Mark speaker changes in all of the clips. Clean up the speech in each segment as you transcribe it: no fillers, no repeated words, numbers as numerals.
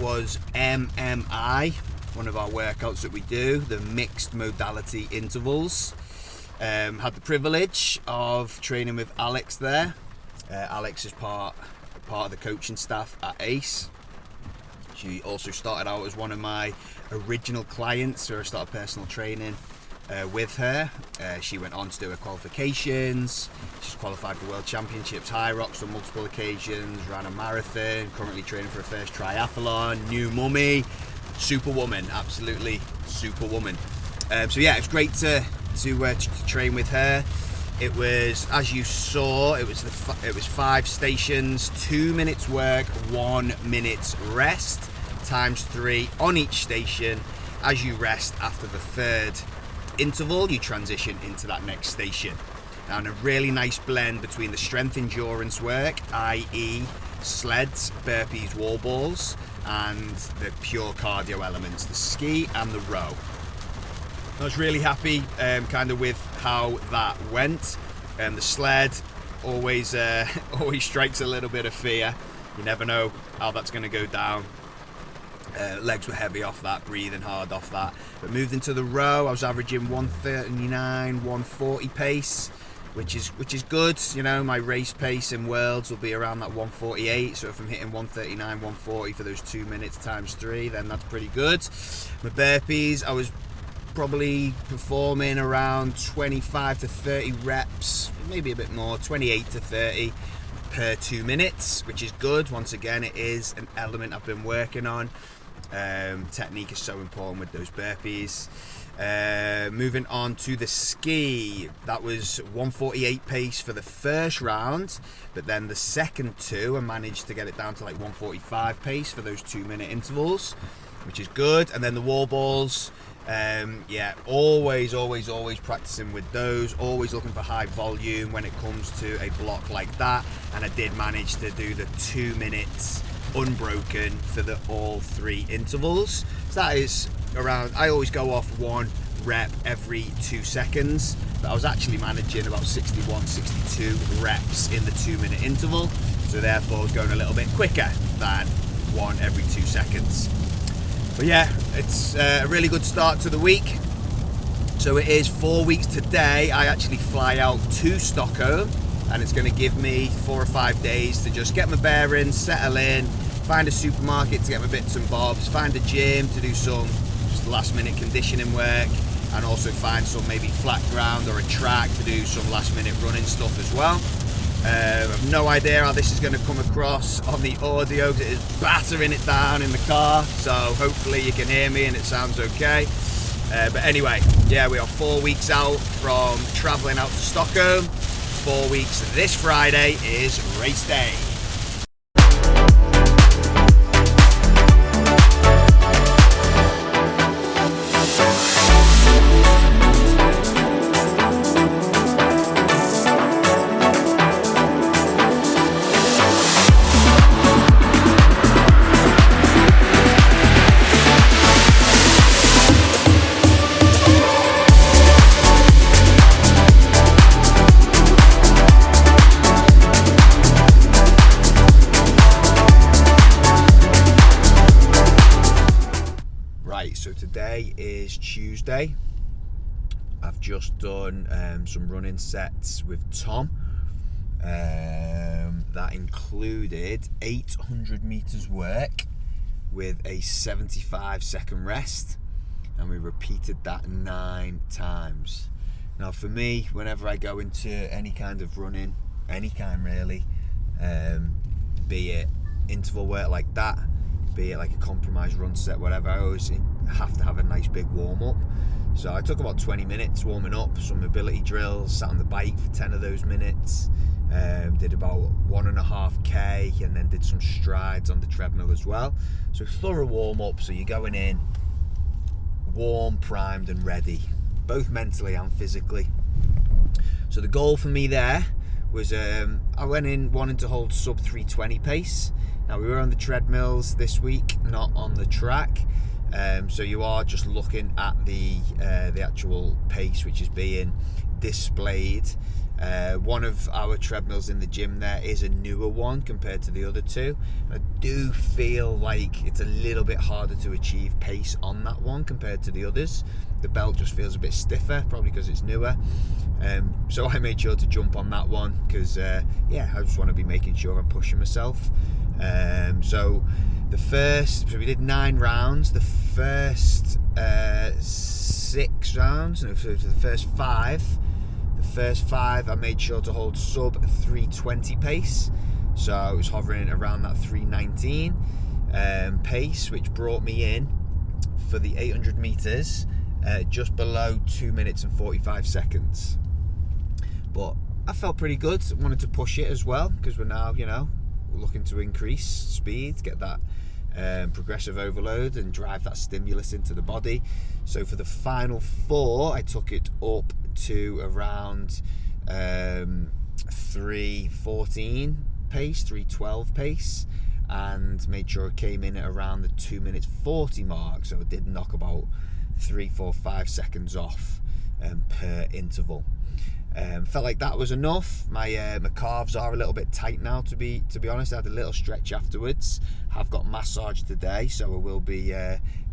Speaker 1: was MMI, one of our workouts that we do, the mixed modality intervals. Had the privilege of training with Alex there. Alex is part of the coaching staff at ACE. She also started out as one of my original clients, so I started personal training with her. She went on to do her qualifications. She's qualified for World Championships, High Rocks on multiple occasions, ran a marathon, currently training for her first triathlon, new mummy, superwoman, absolutely superwoman. So yeah, it was great to train with her. It was, as you saw, it was 5 stations, 2 minutes work, 1 minute rest, times 3 on each station. As you rest after the third interval, you transition into that next station. Now, in a really nice blend between the strength endurance work, i.e. sleds, burpees, wall balls, and the pure cardio elements, the ski and the row. I was really happy kind of with how that went. The sled always strikes a little bit of fear. You never know how that's going to go down. Legs were heavy off that, breathing hard off that. But moved into the row, I was averaging 139, 140 pace, which is good. You know, my race pace in Worlds will be around that 148. So if I'm hitting 139, 140 for those 2 minutes times 3, then that's pretty good. My burpees, I was probably performing around 25 to 30 reps, maybe a bit more, 28 to 30 per 2 minutes, which is good. Once again, it is an element I've been working on. Technique is so important with those burpees. Moving on to the ski, that was 148 pace for the first round, but then the second 2 I managed to get it down to like 145 pace for those 2 minute intervals, which is good. And then the wall balls, always practicing with those, always looking for high volume when it comes to a block like that. And I did manage to do the 2 minutes unbroken for the all 3 intervals. So that is around, I always go off 1 rep every 2 seconds, but I was actually managing about 61, 62 reps in the 2 minute interval. So therefore I was going a little bit quicker than 1 every 2 seconds. But yeah, it's a really good start to the week. So it is 4 weeks today. I actually fly out to Stockholm, and it's going to give me 4 or 5 days to just get my bearings, settle in, find a supermarket to get my bits and bobs, find a gym to do some just last minute conditioning work, and also find some maybe flat ground or a track to do some last minute running stuff as well. I have no idea how this is going to come across on the audio because it is battering it down in the car, so hopefully you can hear me and it sounds okay. But anyway, yeah, we are 4 weeks out from travelling out to Stockholm. 4 weeks, this Friday is race day. So today is Tuesday. I've just done some running sets with Tom. That included 800 meters work with a 75-second rest, and we repeated that 9 times. Now for me, whenever I go into any kind of running, any kind really, be it interval work like that, be it like a compromised run set, whatever, I always have to have a nice big warm up. So I took about 20 minutes warming up, some mobility drills, sat on the bike for 10 of those minutes, did about 1.5k, and then did some strides on the treadmill as well. So thorough warm up, so you're going in warm, primed and ready, both mentally and physically. So the goal for me there was I went in wanting to hold sub 320 pace. Now we were on the treadmills this week, not on the track, so you are just looking at the actual pace which is being displayed One of our treadmills in the gym there is a newer one compared to the other two. I do feel like it's a little bit harder to achieve pace on that one compared to the others. The belt just feels a bit stiffer, probably because it's newer. So I made sure to jump on that one because I just want to be making sure I'm pushing myself. So we did 9 rounds. The first 6 rounds, no, so the first 5. The first 5 I made sure to hold sub 320 pace. So I was hovering around that 319 pace, which brought me in for the 800 meters just below 2 minutes and 45 seconds. But I felt pretty good. I wanted to push it as well because we're now, looking to increase speed, get that progressive overload and drive that stimulus into the body. So for the final 4, I took it up to around 314 pace, 312 pace, and made sure it came in at around the 2 minutes 40 mark. So it did knock about 3, 4, 5 seconds off per interval. Felt like that was enough. My calves are a little bit tight now, to be honest. I had a little stretch afterwards. Have got massage today, so I will be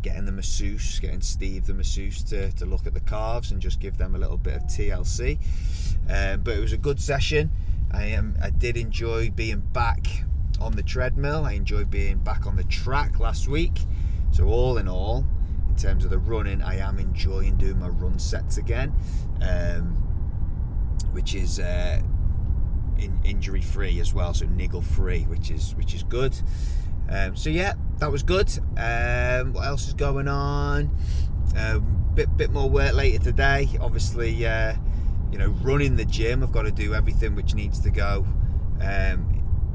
Speaker 1: getting Steve the masseuse to look at the calves and just give them a little bit of TLC. But it was a good session. I did enjoy being back on the treadmill. I enjoyed being back on the track last week. So all in all, in terms of the running, I am enjoying doing my run sets again. Which is injury free as well, so niggle free, which is good. So yeah, that was good. What else is going on? Bit more work later today. Obviously, running the gym, I've got to do everything which needs to go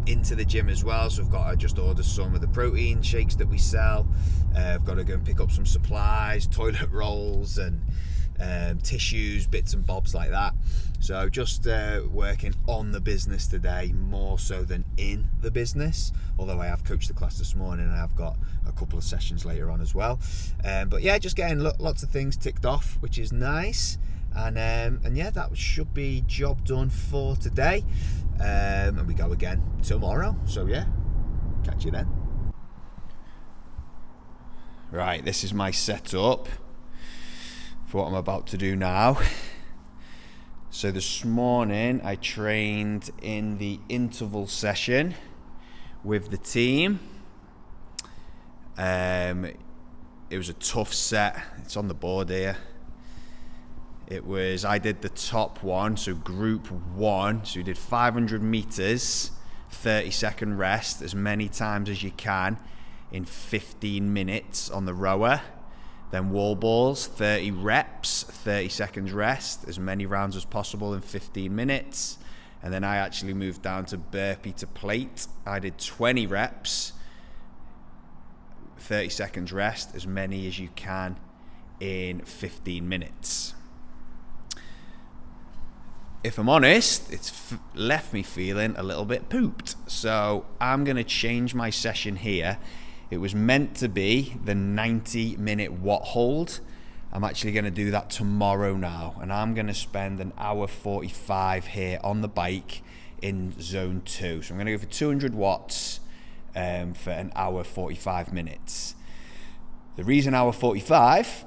Speaker 1: into the gym as well. So I've got to just order some of the protein shakes that we sell. I've got to go and pick up some supplies, toilet rolls and tissues, bits and bobs like that. So just working on the business today more so than in the business, although I have coached the class this morning and I've got a couple of sessions later on as well. But yeah, just getting lots of things ticked off, which is nice. And yeah, that should be job done for today. And we go again tomorrow. So yeah, catch you then. Right, this is my setup for what I'm about to do now. So this morning I trained in the interval session with the team. It was a tough set. It's on the board here. I did the top one, so group 1. So we did 500 meters, 30-second rest, as many times as you can in 15 minutes on the rower. Then wall balls, 30 reps, 30 seconds rest, as many rounds as possible in 15 minutes. And then I actually moved down to burpee to plate. I did 20 reps, 30 seconds rest, as many as you can in 15 minutes. If I'm honest, it's left me feeling a little bit pooped. So I'm going to change my session here. It was meant to be the 90-minute watt hold. I'm actually going to do that tomorrow now, and I'm going to spend an hour 45 here on the bike in zone 2. So I'm going to go for 200 watts for an hour 45 minutes. The reason hour 45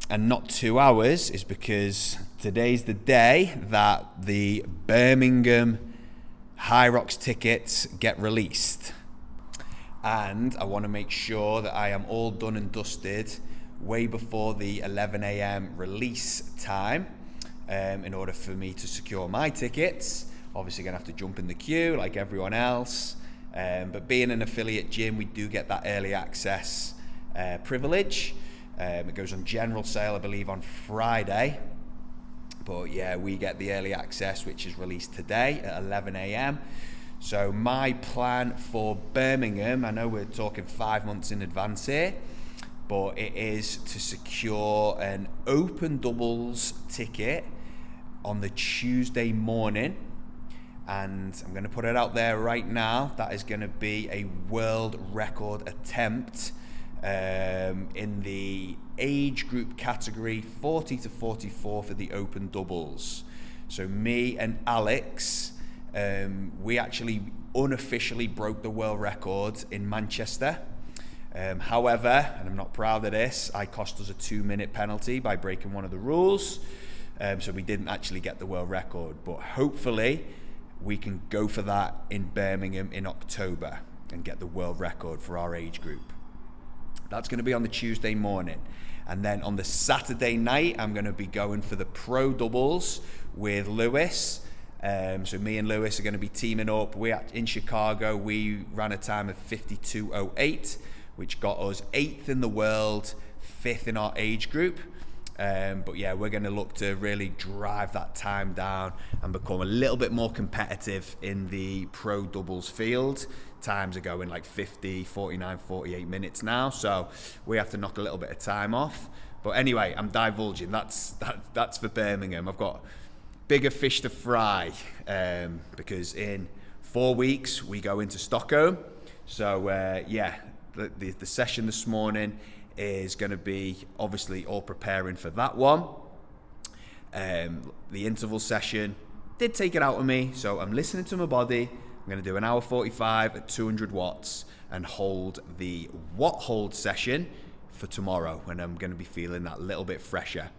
Speaker 1: and not 2 hours is because today's the day that the Birmingham Hyrox tickets get released. And I want to make sure that I am all done and dusted way before the 11 a.m. release time in order for me to secure my tickets. Obviously going to have to jump in the queue like everyone else. But being an affiliate gym, we do get that early access privilege. It goes on general sale, I believe, on Friday. But yeah, we get the early access, which is released today at 11 a.m. So my plan for Birmingham, I know we're talking 5 months in advance here, but it is to secure an open doubles ticket on the Tuesday morning. And I'm going to put it out there right now. That is going to be a world record attempt in the age group category 40 to 44 for the open doubles.
Speaker 2: So me and Alex, we actually unofficially broke the world record in Manchester. However, and I'm not proud of this, I cost us a 2-minute penalty by breaking one of the rules. So we didn't actually get the world record, but hopefully we can go for that in Birmingham in October and get the world record for our age group. That's going to be on the Tuesday morning. And then on the Saturday night, I'm going to be going for the pro doubles with Lewis. So me and Lewis are going to be teaming up. We're in Chicago. We ran a time of 52.08, which got us 8th in the world, 5th in our age group. But yeah, we're going to look to really drive that time down and become a little bit more competitive in the pro doubles field. Times are going like 50, 49, 48 minutes now, so we have to knock a little bit of time off. But anyway, I'm divulging. That's for Birmingham. I've got bigger fish to fry because in 4 weeks we go into Stockholm. So yeah, the session this morning is going to be obviously all preparing for that one. The interval session did take it out of me, so I'm listening to my body. I'm going to do an hour 45 at 200 watts and hold the watt hold session for tomorrow when I'm going to be feeling that little bit fresher.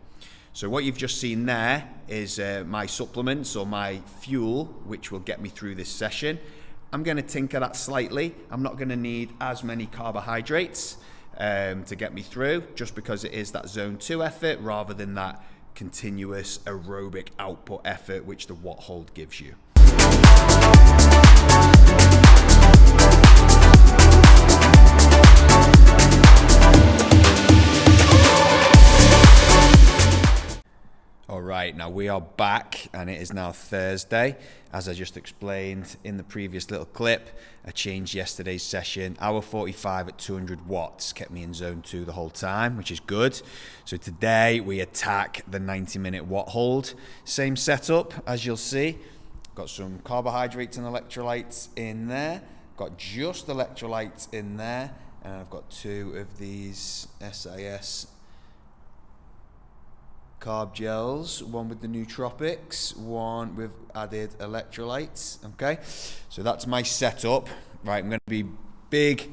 Speaker 2: So what you've just seen there is my supplements or my fuel, which will get me through this session. I'm going to tinker that slightly. I'm not going to need as many carbohydrates to get me through, just because it is that zone 2 effort rather than that continuous aerobic output effort which the watt hold gives you. All right, now we are back and it is now Thursday. As I just explained in the previous little clip, I changed yesterday's session. Hour 45 at 200 watts kept me in zone 2 the whole time, which is good. So today we attack the 90-minute watt hold. Same setup as you'll see. Got some carbohydrates and electrolytes in there. Got just electrolytes in there. And I've got 2 of these SIS carb gels, one with the nootropics, one with added electrolytes. Okay, so that's my setup. Right, I'm going to be big,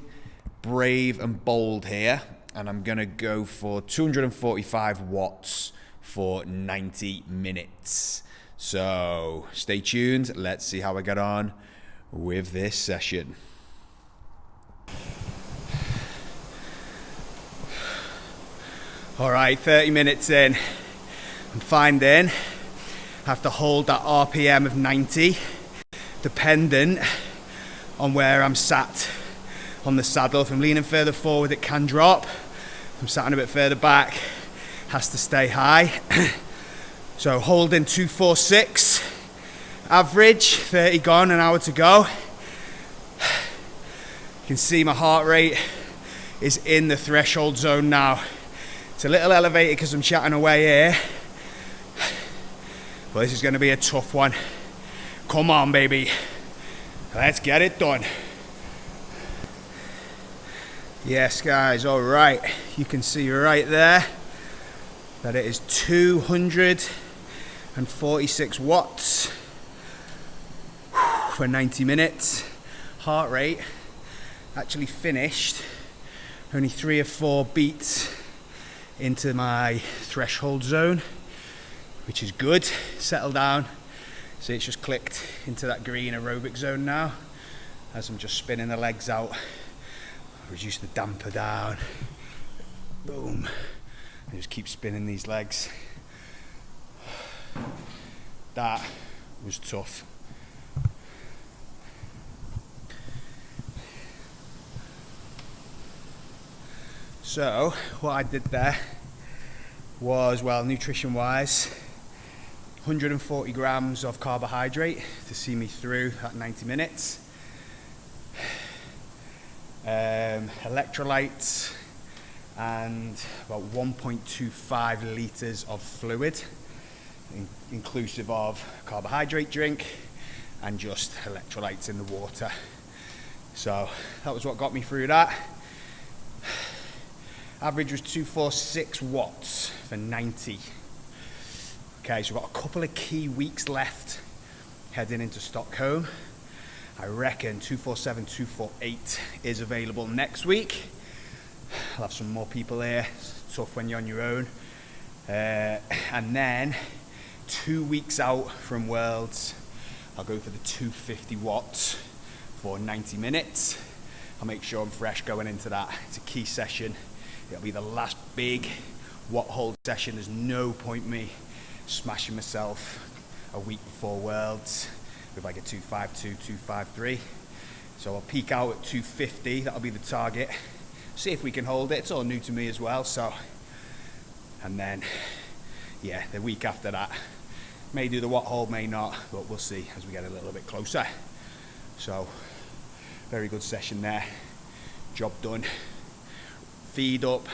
Speaker 2: brave and bold here, and I'm going to go for 245 watts for 90 minutes. So stay tuned. Let's see how I get on with this session. All right, 30 minutes in. I'm finding I have to hold that RPM of 90, dependent on where I'm sat on the saddle. If I'm leaning further forward, it can drop. If I'm sat a bit further back, it has to stay high. So holding 246, average, 30 gone, an hour to go. You can see my heart rate is in the threshold zone now. It's a little elevated because I'm chatting away here. But this is going to be a tough one. Come on, baby. Let's get it done. Yes, guys, all right. You can see right there that it is 246 watts for 90 minutes. Heart rate actually finished only 3 or 4 beats into my threshold zone, which is good. Settle down. So it's just clicked into that green aerobic zone now as I'm just spinning the legs out. Reduce the damper down. Boom. And just keep spinning these legs. That was tough. So what I did there was, well, nutrition wise, 140 grams of carbohydrate to see me through that 90 minutes. Electrolytes and about 1.25 litres of fluid, inclusive of carbohydrate drink and just electrolytes in the water. So that was what got me through that. Average was 246 watts for 90. Okay, so we've got a couple of key weeks left heading into Stockholm. I reckon 247, 248 is available next week. I'll have some more people here. It's tough when you're on your own. And then 2 weeks out from Worlds, I'll go for the 250 watts for 90 minutes. I'll make sure I'm fresh going into that. It's a key session. It'll be the last big watt hold session. There's no point me smashing myself a week before Worlds with like a 252, 253. So I'll peak out at 250. That'll be the target. See if we can hold it. It's all new to me as well. So, and then, yeah, the week after that, may do the watt hold, may not, but we'll see as we get a little bit closer. So, very good session there. Job done. Feed up,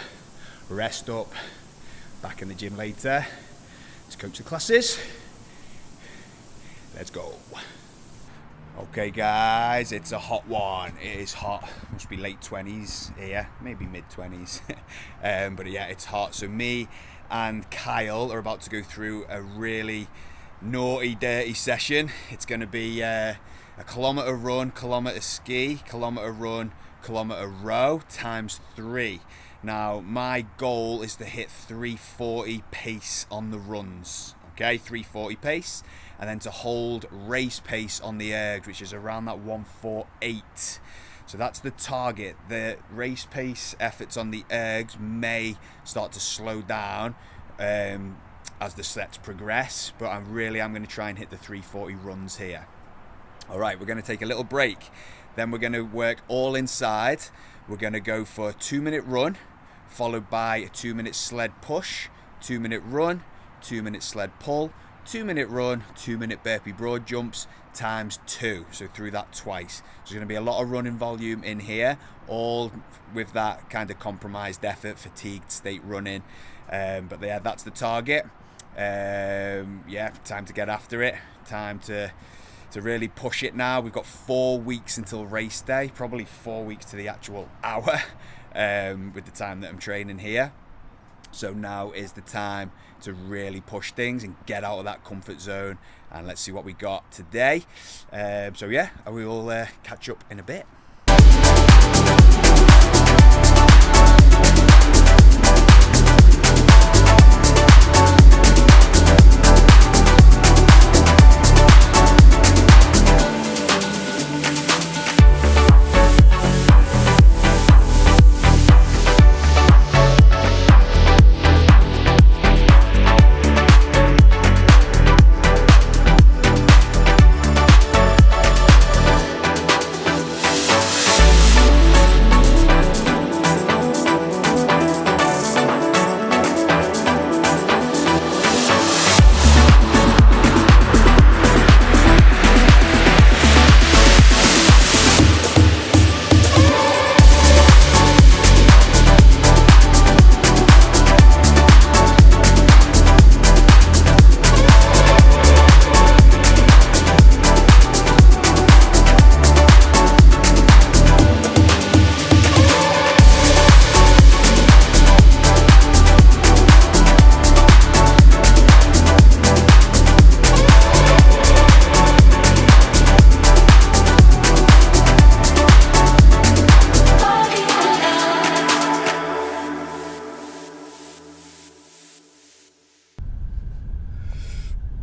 Speaker 2: rest up. Back in the gym later to coach the classes. Let's go. Okay guys, it's a hot one. It is hot. Must be late 20s here, maybe mid 20s. But yeah, it's hot. So me and Kyle are about to go through a really naughty, dirty session. It's going to be a kilometre run, kilometre ski, kilometre run, kilometre row times 3. Now, my goal is to hit 340 pace on the runs. Okay, 340 pace, and then to hold race pace on the ergs, which is around that 148. So that's the target. The race pace efforts on the ergs may start to slow down as the sets progress, but I'm going to try and hit the 340 runs here. All right, we're going to take a little break. Then we're going to work all inside. We're going to go for a 2-minute run, followed by a 2-minute sled push, 2-minute run, 2-minute sled pull, 2-minute run, 2-minute burpee broad jumps times 2. So through that twice. So there's going to be a lot of running volume in here, all with that kind of compromised effort, fatigued state running. But yeah, that's the target. Yeah, time to get after it. Time to really push it now. We've got 4 weeks until race day, probably 4 weeks to the actual hour with the time that I'm training here. So now is the time to really push things and get out of that comfort zone, and let's see what we got today. So yeah, we will catch up in a bit.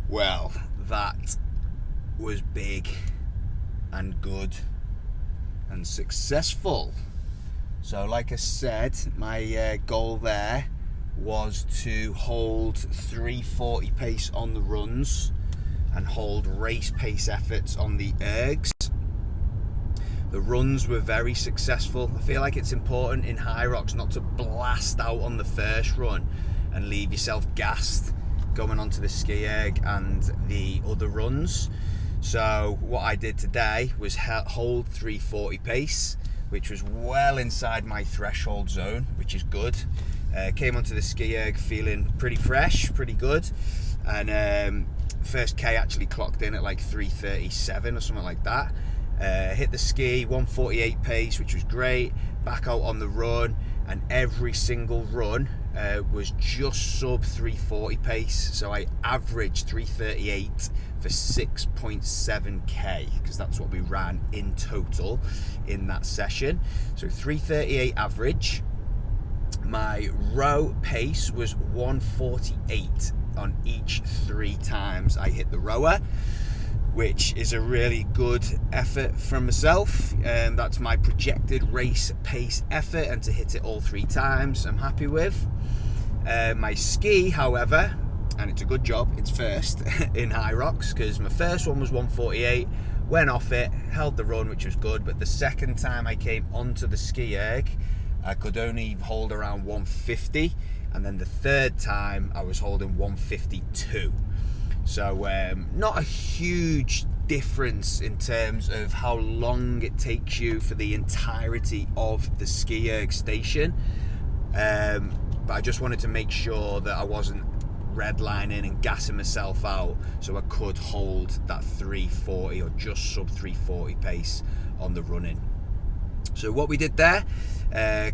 Speaker 2: Well, that was big and good and successful. So like I said, my goal there was to hold 340 pace on the runs and hold race pace efforts on the ergs. The runs were very successful. I feel like it's important in Hyrox not to blast out on the first run and leave yourself gassed going onto the ski erg and the other runs. So what I did today was hold 340 pace, which was well inside my threshold zone, which is good. Came onto the ski erg feeling pretty fresh, pretty good, and first K actually clocked in at like 3:37 or something like that. Hit the ski 148 pace, which was great. Back out on the run, and every single run
Speaker 1: was just sub 340 pace, so I averaged 338 for 6.7k, because that's what we ran in total in that session. So 338 average. My row pace was 148 on each 3 times I hit the rower, which is a really good effort from myself. That's my projected race pace effort, and to hit it all 3 times I'm happy with. My ski, however, and it's a good job it's first in Hyrox, because my first one was 148, went off it, held the run, which was good, but the second time I came onto the ski erg I could only hold around 150, and then the third time I was holding 152. So not a huge difference in terms of how long it takes you for the entirety of the ski erg station, but I just wanted to make sure that I wasn't redlining and gassing myself out, so I could hold that 340 or just sub 340 pace on the running. So what we did there,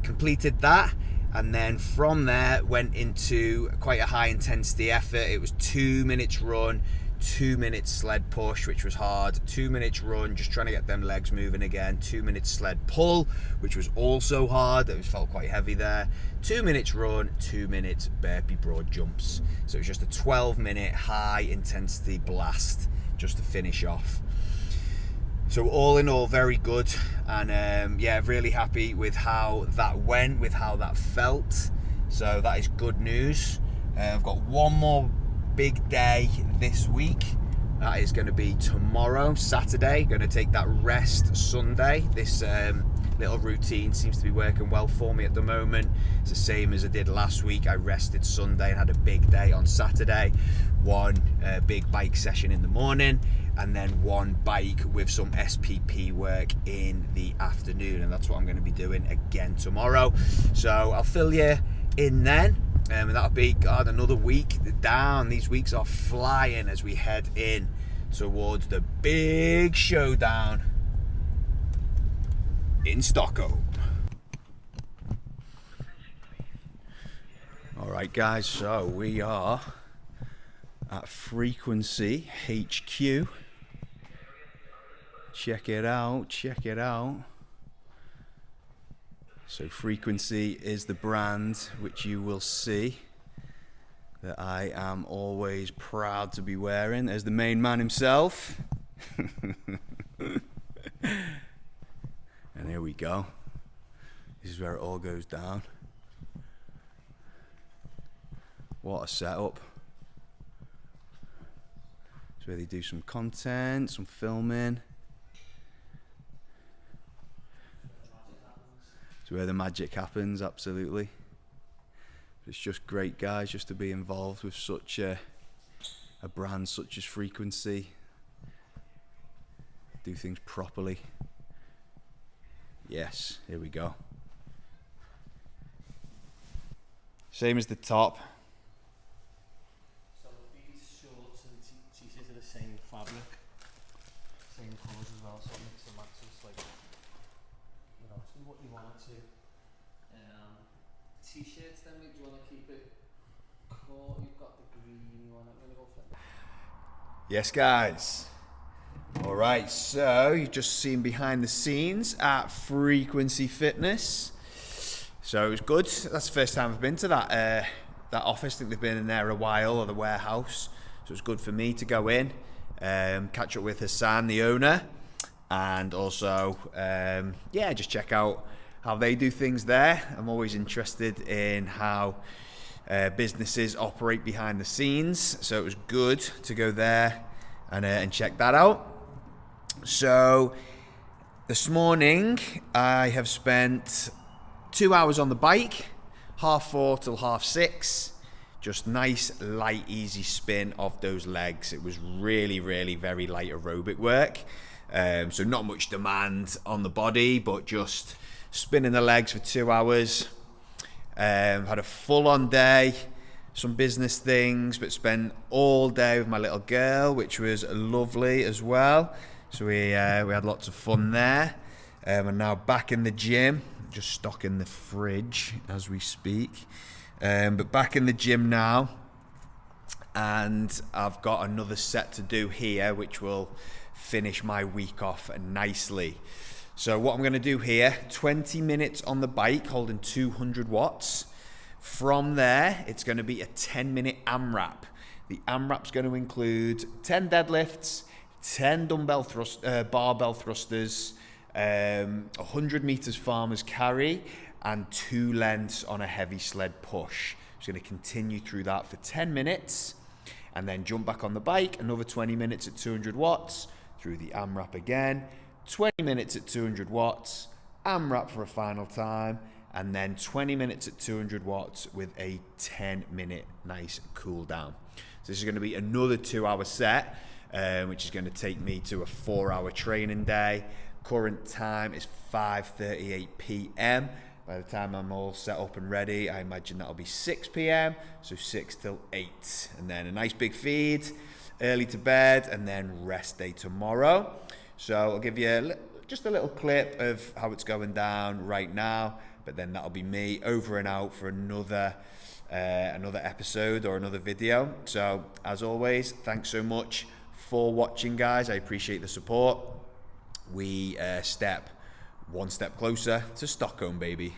Speaker 1: completed that, and then from there went into quite a high intensity effort. It was 2 minutes run, 2 minutes sled push, which was hard, 2 minutes run, just trying to get them legs moving again, 2 minutes sled pull, which was also hard, it felt quite heavy there, 2 minutes run, 2 minutes burpee broad jumps. So it was just a 12-minute high intensity blast just to finish off. So all in all, very good, and yeah, really happy with how that went, with how that felt. So that is good news. I've got one more big day this week. That is going to be tomorrow, Saturday. Going to take that rest Sunday. This little routine seems to be working well for me at the moment. It's the same as I did last week. I rested Sunday and had a big day on Saturday. One big bike session in the morning, and then one bike with some SPP work in the afternoon, and that's what I'm going to be doing again tomorrow. So I'll fill you in then, and that'll be another week down. These weeks are flying as we head in towards the big showdown in Stockholm. All right, guys, so we are at Frequency HQ. Check it out, check it out. So Frequency is the brand which you will see that I am always proud to be wearing. There's the main man himself. And here we go. This is where it all goes down. What a setup. It's where they do some content, some filming. It's where the magic happens, absolutely. It's just great, guys, just to be involved with such a brand such as Frequency. Do things properly. Yes, here we go. Same as the top.
Speaker 3: So these shorts and t-shirts are the same fabric, same colours as well, so it makes the matches like, you know, see what you want to.
Speaker 4: T-shirts then, do you want to keep it core? You've got the green one, I'm going to go for that.
Speaker 1: Yes, guys. All right, so you've just seen behind the scenes at Frequency Fitness. So it was good. That's the first time I've been to that office. I think they've been in there a while, or the warehouse. So it's good for me to go in, catch up with Hassan, the owner, and also, yeah, just check out how they do things there. I'm always interested in how businesses operate behind the scenes. So it was good to go there and check that out. So this morning I have spent 2 hours on the bike, 4:30 till 6:30. Just nice, light, easy spin of those legs. It was really, really very light aerobic work. So not much demand on the body, but just spinning the legs for 2 hours. Had a full-on day, some business things, but spent all day with my little girl, which was lovely as well. So we had lots of fun there. And now back in the gym, just stocking the fridge as we speak.
Speaker 2: But back in the gym now, and I've got another set to do here, which will finish my week off nicely. So what I'm going to do here, 20 minutes on the bike holding 200 watts. From there, it's going to be a 10-minute AMRAP. The AMRAP's going to include 10 deadlifts, 10 barbell thrusters, 100 meters farmer's carry, and 2 lengths on a heavy sled push. Just going to continue through that for 10 minutes and then jump back on the bike, another 20 minutes at 200 watts through the AMRAP again, 20 minutes at 200 watts, AMRAP for a final time, and then 20 minutes at 200 watts with a 10-minute nice cool down. So this is going to be another 2-hour set, which is going to take me to a 4-hour training day. Current time is 5:38 p.m. By the time I'm all set up and ready, I imagine that'll be 6 p.m. So 6 till 8. And then a nice big feed, early to bed, and then rest day tomorrow. So I'll give you just a little clip of how it's going down right now, but then that'll be me over and out for another episode or another video. So as always, thanks so much for watching, guys. I appreciate the support. We step one step closer to Stockholm, baby.